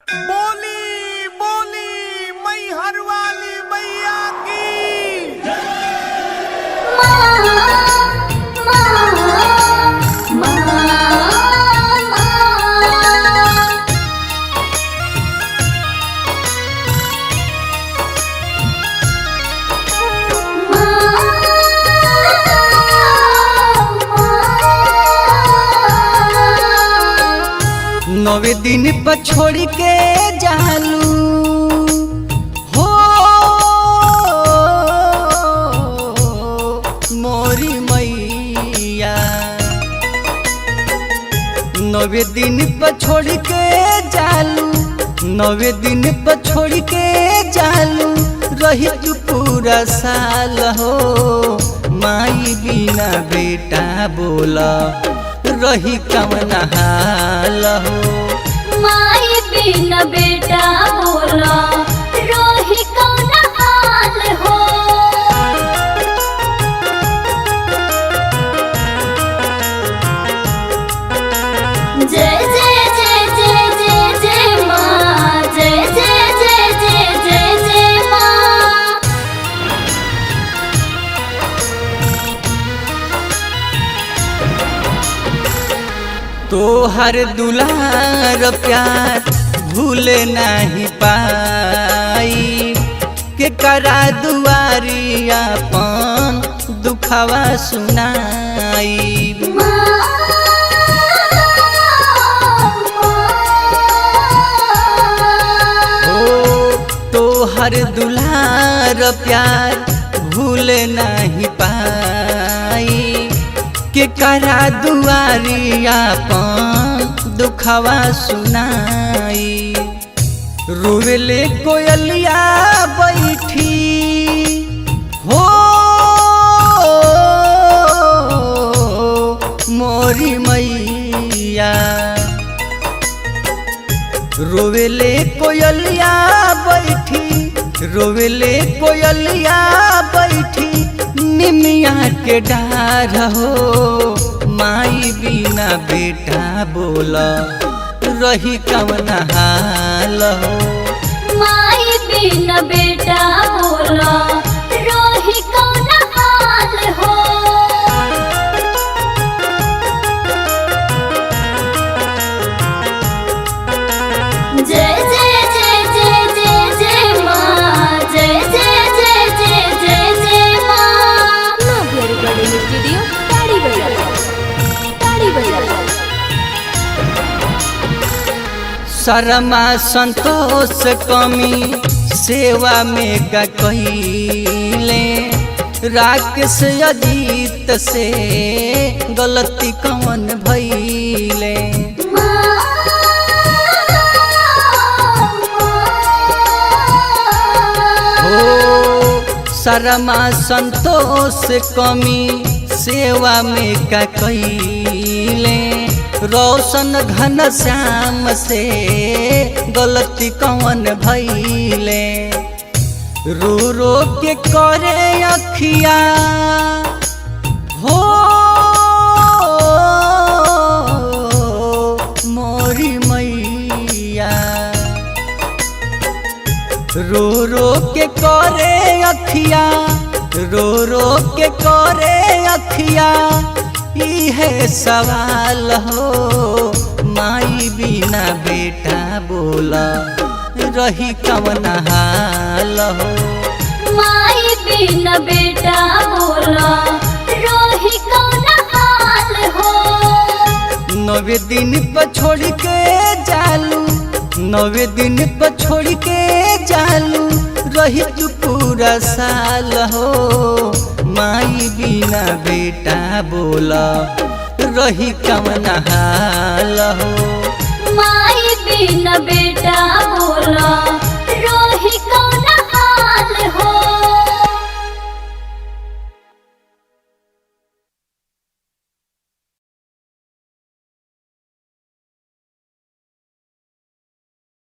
बोली बोली मैहर वाली मैया की। नवे दिन पर छोड़ के जालू हो मोरी मैया। नवे दिन पर छोड़ के जालू, नवे दिन पर छोड़ के जालू, रही तू पूरा साल हो। माई बिना बेटा बोला रही कवन हाल हो। माई बिना बेटा बोला रही कवन हाल हो। जय जय जय जय जय जय माँ, जय जय जय जय जय जय माँ। तोहर दुलार प्यार भूल नहीं पाई, के करा दुआरी अपन दुखवा सुनाई। तोहर दुलार प्यार भूल नहीं पाई, के करा दुआरी अपन दुखवा सुनाई। रोवेले कोयलिया बैठी हो मोरी मैया। रोवेले कोयलिया बैठी, रोवेले कोयलिया बैठी, निमिया के डार हो। माई बिना बेटा बोला रही कवन हाल हो। माई बिना बेटा बोला रही कवन हाल हो। जय जय जय जय जय जय माँ, जय जय जय जय जय जय माँ। नव्या रिकॉर्डिंग स्टूडियो ताड़ी बजाओ, ताड़ी बजाओ। शर्मा संतोष कमी सेवा में का कहिले, राकेश अजीत से गलती कौन भइले। शर्मा संतोष कमी सेवा में का कहिले, रोशन घनश्याम से गलती कौन भइले। रो रो के करे अखिया हो मोरी मैया। रो रो के करे अखिया, रो रो के करे अखिया, है सवाल हो। माई बिना बेटा बोला रही कवन हाल हो। माई बिना बेटा बोला रही कवन हाल हो। नवे दिन पर छोड़ के जालू, नवे दिन पर छोड़ के जालू, रही तू पूरा साल हो। माई बिना बेटा बोला रही कवन हाल हो। माई बिना बेटा बोला